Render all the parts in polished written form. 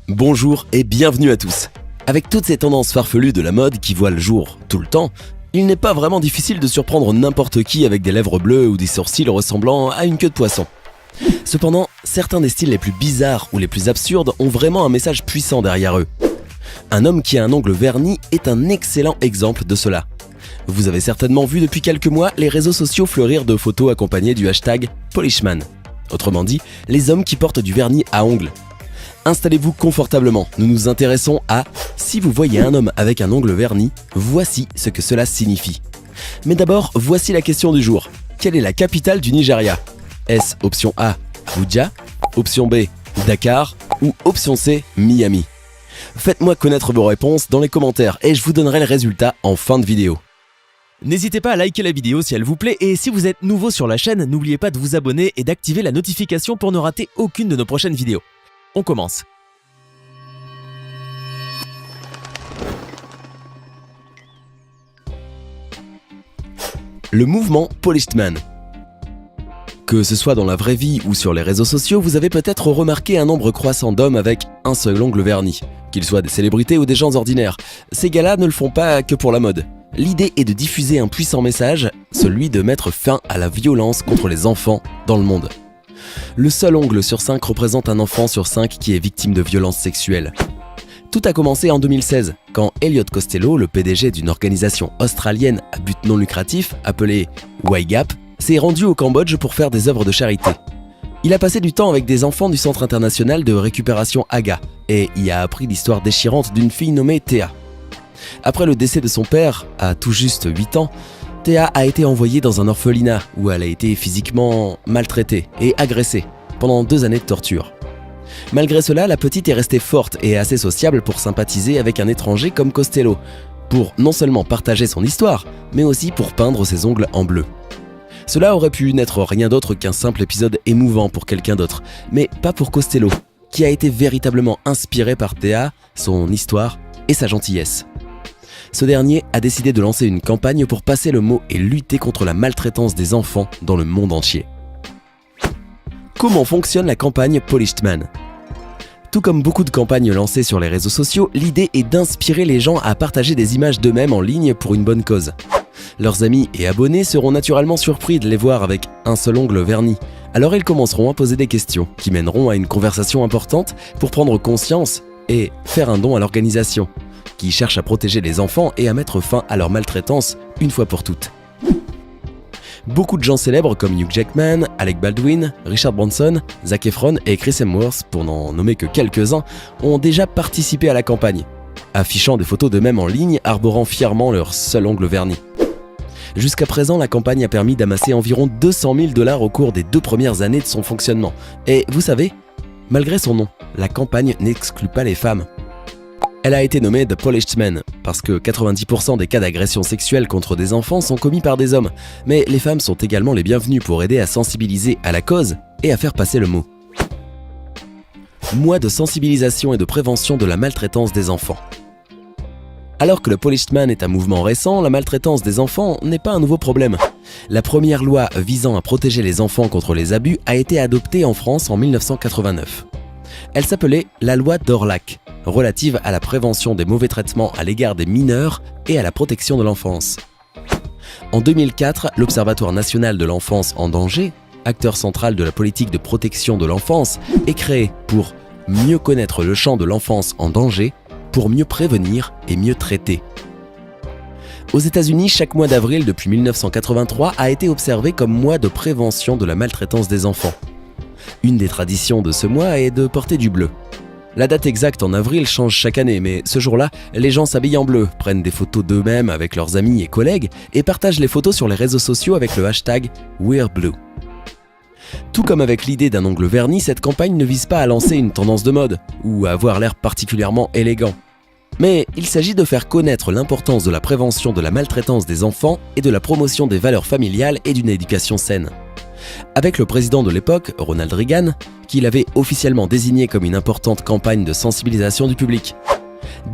Bonjour et bienvenue à tous. Avec toutes ces tendances farfelues de la mode qui voient le jour tout le temps, il n'est pas vraiment difficile de surprendre n'importe qui avec des lèvres bleues ou des sourcils ressemblant à une queue de poisson. Cependant, certains des styles les plus bizarres ou les plus absurdes ont vraiment un message puissant derrière eux. Un homme qui a un ongle verni est un excellent exemple de cela. Vous avez certainement vu depuis quelques mois les réseaux sociaux fleurir de photos accompagnées du hashtag Polishman. Autrement dit, les hommes qui portent du vernis à ongles. Installez-vous confortablement, nous nous intéressons à « Si vous voyez un homme avec un ongle verni, voici ce que cela signifie ». Mais d'abord, voici la question du jour. Quelle est la capitale du Nigeria ? Est-ce option A, Abuja, option B, Dakar ou option C, Miami ? Faites-moi connaître vos réponses dans les commentaires et je vous donnerai le résultat en fin de vidéo. N'hésitez pas à liker la vidéo si elle vous plaît et si vous êtes nouveau sur la chaîne, n'oubliez pas de vous abonner et d'activer la notification pour ne rater aucune de nos prochaines vidéos. On commence. Le mouvement Polished Man. Que ce soit dans la vraie vie ou sur les réseaux sociaux, vous avez peut-être remarqué un nombre croissant d'hommes avec un seul ongle verni. Qu'ils soient des célébrités ou des gens ordinaires, ces gars-là ne le font pas que pour la mode. L'idée est de diffuser un puissant message, celui de mettre fin à la violence contre les enfants dans le monde. Le seul ongle sur 5 représente un enfant sur 5 qui est victime de violences sexuelles. Tout a commencé en 2016, quand Elliot Costello, le PDG d'une organisation australienne à but non lucratif appelée YGAP, s'est rendu au Cambodge pour faire des œuvres de charité. Il a passé du temps avec des enfants du Centre international de récupération AGA et y a appris l'histoire déchirante d'une fille nommée Thea. Après le décès de son père, à tout juste 8 ans, Thea a été envoyée dans un orphelinat où elle a été physiquement maltraitée et agressée pendant 2 années de torture. Malgré cela, la petite est restée forte et assez sociable pour sympathiser avec un étranger comme Costello, pour non seulement partager son histoire, mais aussi pour peindre ses ongles en bleu. Cela aurait pu n'être rien d'autre qu'un simple épisode émouvant pour quelqu'un d'autre, mais pas pour Costello, qui a été véritablement inspiré par Thea, son histoire et sa gentillesse. Ce dernier a décidé de lancer une campagne pour passer le mot et lutter contre la maltraitance des enfants dans le monde entier. Comment fonctionne la campagne Polished Man ? Tout comme beaucoup de campagnes lancées sur les réseaux sociaux, l'idée est d'inspirer les gens à partager des images d'eux-mêmes en ligne pour une bonne cause. Leurs amis et abonnés seront naturellement surpris de les voir avec un seul ongle verni. Alors ils commenceront à poser des questions qui mèneront à une conversation importante pour prendre conscience et faire un don à l'organisation, qui cherche à protéger les enfants et à mettre fin à leur maltraitance une fois pour toutes. Beaucoup de gens célèbres comme Hugh Jackman, Alec Baldwin, Richard Branson, Zac Efron et Chris Hemsworth, pour n'en nommer que quelques-uns, ont déjà participé à la campagne, affichant des photos d'eux-mêmes en ligne, arborant fièrement leur seul ongle verni. Jusqu'à présent, la campagne a permis d'amasser environ 200 000 $ au cours des 2 premières années de son fonctionnement. Et vous savez, malgré son nom, la campagne n'exclut pas les femmes. Elle a été nommée The Polished Man parce que 90% des cas d'agression sexuelle contre des enfants sont commis par des hommes, mais les femmes sont également les bienvenues pour aider à sensibiliser à la cause et à faire passer le mot. Mois de sensibilisation et de prévention de la maltraitance des enfants. Alors que le Polished Man est un mouvement récent, la maltraitance des enfants n'est pas un nouveau problème. La première loi visant à protéger les enfants contre les abus a été adoptée en France en 1989. Elle s'appelait la loi d'Orlac, relative à la prévention des mauvais traitements à l'égard des mineurs et à la protection de l'enfance. En 2004, l'Observatoire national de l'enfance en danger, acteur central de la politique de protection de l'enfance, est créé pour mieux connaître le champ de l'enfance en danger, pour mieux prévenir et mieux traiter. Aux États-Unis, chaque mois d'avril depuis 1983 a été observé comme mois de prévention de la maltraitance des enfants. Une des traditions de ce mois est de porter du bleu. La date exacte en avril change chaque année, mais ce jour-là, les gens s'habillent en bleu, prennent des photos d'eux-mêmes avec leurs amis et collègues et partagent les photos sur les réseaux sociaux avec le hashtag #WeAreBlue. Tout comme avec l'idée d'un ongle verni, cette campagne ne vise pas à lancer une tendance de mode ou à avoir l'air particulièrement élégant. Mais il s'agit de faire connaître l'importance de la prévention de la maltraitance des enfants et de la promotion des valeurs familiales et d'une éducation saine. Avec le président de l'époque, Ronald Reagan, qui l'avait officiellement désigné comme une importante campagne de sensibilisation du public.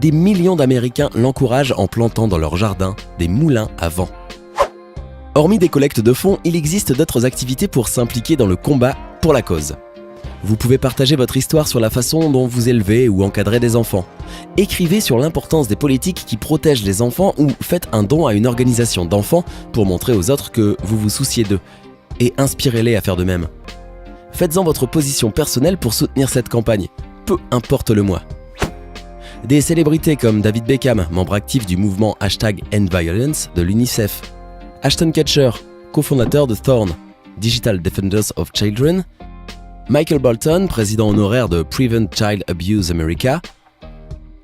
Des millions d'Américains l'encouragent en plantant dans leur jardin des moulins à vent. Hormis des collectes de fonds, il existe d'autres activités pour s'impliquer dans le combat pour la cause. Vous pouvez partager votre histoire sur la façon dont vous élevez ou encadrez des enfants. Écrivez sur l'importance des politiques qui protègent les enfants ou faites un don à une organisation d'enfants pour montrer aux autres que vous vous souciez d'eux. Et inspirez-les à faire de même. Faites-en votre position personnelle pour soutenir cette campagne, peu importe le mois. Des célébrités comme David Beckham, membre actif du mouvement #EndViolence de l'UNICEF, Ashton Kutcher, cofondateur de Thorn, Digital Defenders of Children, Michael Bolton, président honoraire de Prevent Child Abuse America,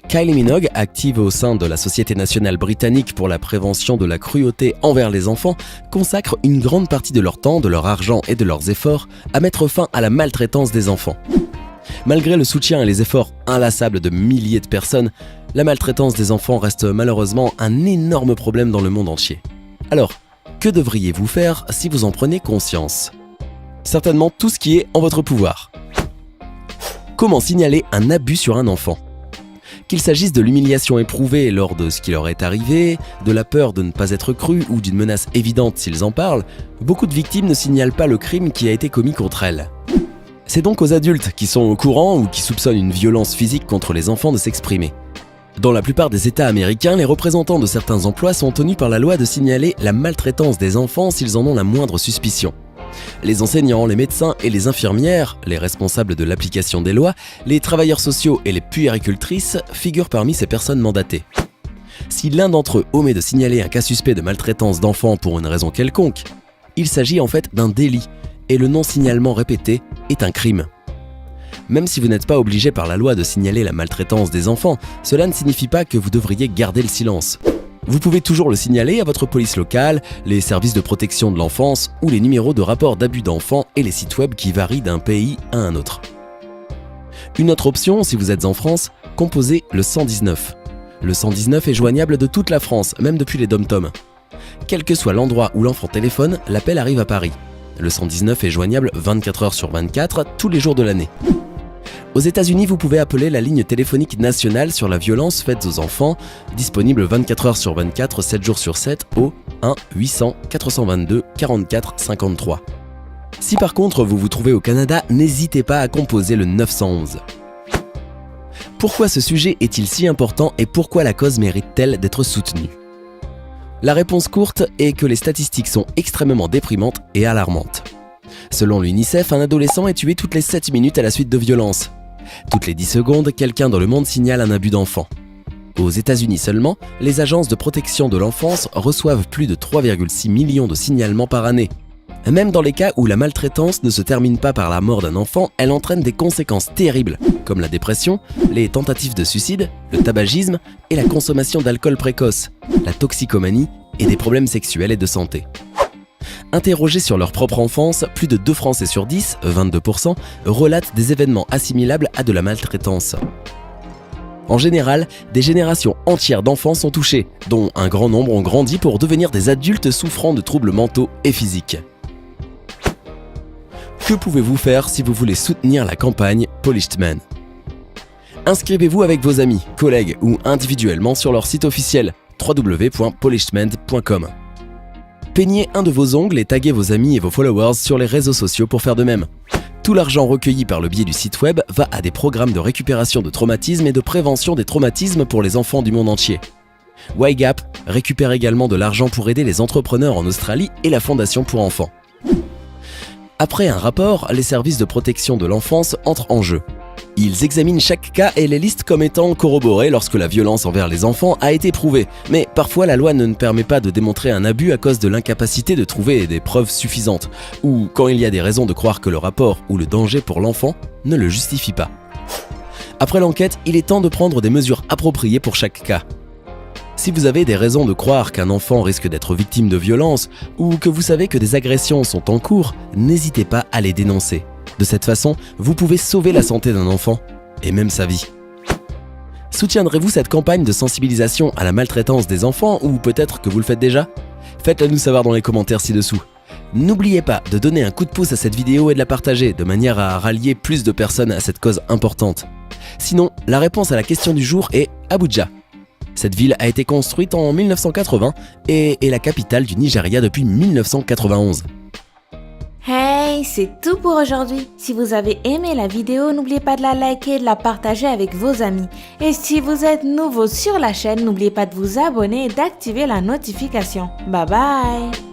Kylie Minogue, active au sein de la Société nationale britannique pour la prévention de la cruauté envers les enfants, consacrent une grande partie de leur temps, de leur argent et de leurs efforts à mettre fin à la maltraitance des enfants. Malgré le soutien et les efforts inlassables de milliers de personnes, la maltraitance des enfants reste malheureusement un énorme problème dans le monde entier. Alors, que devriez-vous faire si vous en prenez conscience ? Certainement tout ce qui est en votre pouvoir. Comment signaler un abus sur un enfant ? Qu'il s'agisse de l'humiliation éprouvée lors de ce qui leur est arrivé, de la peur de ne pas être cru ou d'une menace évidente s'ils en parlent, beaucoup de victimes ne signalent pas le crime qui a été commis contre elles. C'est donc aux adultes qui sont au courant ou qui soupçonnent une violence physique contre les enfants de s'exprimer. Dans la plupart des États américains, les représentants de certains emplois sont tenus par la loi de signaler la maltraitance des enfants s'ils en ont la moindre suspicion. Les enseignants, les médecins et les infirmières, les responsables de l'application des lois, les travailleurs sociaux et les puéricultrices figurent parmi ces personnes mandatées. Si l'un d'entre eux omet de signaler un cas suspect de maltraitance d'enfants pour une raison quelconque, il s'agit en fait d'un délit et le non-signalement répété est un crime. Même si vous n'êtes pas obligé par la loi de signaler la maltraitance des enfants, cela ne signifie pas que vous devriez garder le silence. Vous pouvez toujours le signaler à votre police locale, les services de protection de l'enfance ou les numéros de rapport d'abus d'enfants et les sites web qui varient d'un pays à un autre. Une autre option, si vous êtes en France, composez le 119. Le 119 est joignable de toute la France, même depuis les dom-toms. Quel que soit l'endroit où l'enfant téléphone, l'appel arrive à Paris. Le 119 est joignable 24 heures sur 24, tous les jours de l'année. Aux États-Unis, vous pouvez appeler la ligne téléphonique nationale sur la violence faite aux enfants, disponible 24 heures sur 24, 7 jours sur 7, au 1-800-422-44-53. Si par contre vous vous trouvez au Canada, n'hésitez pas à composer le 911. Pourquoi ce sujet est-il si important et pourquoi la cause mérite-t-elle d'être soutenue ? La réponse courte est que les statistiques sont extrêmement déprimantes et alarmantes. Selon l'UNICEF, un adolescent est tué toutes les 7 minutes à la suite de violences. Toutes les 10 secondes, quelqu'un dans le monde signale un abus d'enfant. Aux États-Unis seulement, les agences de protection de l'enfance reçoivent plus de 3,6 millions de signalements par année. Même dans les cas où la maltraitance ne se termine pas par la mort d'un enfant, elle entraîne des conséquences terribles, comme la dépression, les tentatives de suicide, le tabagisme et la consommation d'alcool précoce, la toxicomanie et des problèmes sexuels et de santé. Interrogés sur leur propre enfance, plus de 2 Français sur 10, 22%, relatent des événements assimilables à de la maltraitance. En général, des générations entières d'enfants sont touchés, dont un grand nombre ont grandi pour devenir des adultes souffrant de troubles mentaux et physiques. Que pouvez-vous faire si vous voulez soutenir la campagne Polished Men ? Inscrivez-vous avec vos amis, collègues ou individuellement sur leur site officiel www.polishedmen.com. Peignez un de vos ongles et taguez vos amis et vos followers sur les réseaux sociaux pour faire de même. Tout l'argent recueilli par le biais du site web va à des programmes de récupération de traumatismes et de prévention des traumatismes pour les enfants du monde entier. YGAP récupère également de l'argent pour aider les entrepreneurs en Australie et la Fondation pour enfants. Après un rapport, les services de protection de l'enfance entrent en jeu. Ils examinent chaque cas et les listent comme étant corroborés lorsque la violence envers les enfants a été prouvée. Mais parfois la loi ne permet pas de démontrer un abus à cause de l'incapacité de trouver des preuves suffisantes, ou quand il y a des raisons de croire que le rapport ou le danger pour l'enfant ne le justifie pas. Après l'enquête, il est temps de prendre des mesures appropriées pour chaque cas. Si vous avez des raisons de croire qu'un enfant risque d'être victime de violences ou que vous savez que des agressions sont en cours, n'hésitez pas à les dénoncer. De cette façon, vous pouvez sauver la santé d'un enfant et même sa vie. Soutiendrez-vous cette campagne de sensibilisation à la maltraitance des enfants ou peut-être que vous le faites déjà ? Faites-le nous savoir dans les commentaires ci-dessous. N'oubliez pas de donner un coup de pouce à cette vidéo et de la partager de manière à rallier plus de personnes à cette cause importante. Sinon, la réponse à la question du jour est Abuja. Cette ville a été construite en 1980 et est la capitale du Nigeria depuis 1991. Hey, c'est tout pour aujourd'hui. Si vous avez aimé la vidéo, n'oubliez pas de la liker et de la partager avec vos amis. Et si vous êtes nouveau sur la chaîne, n'oubliez pas de vous abonner et d'activer la notification. Bye bye!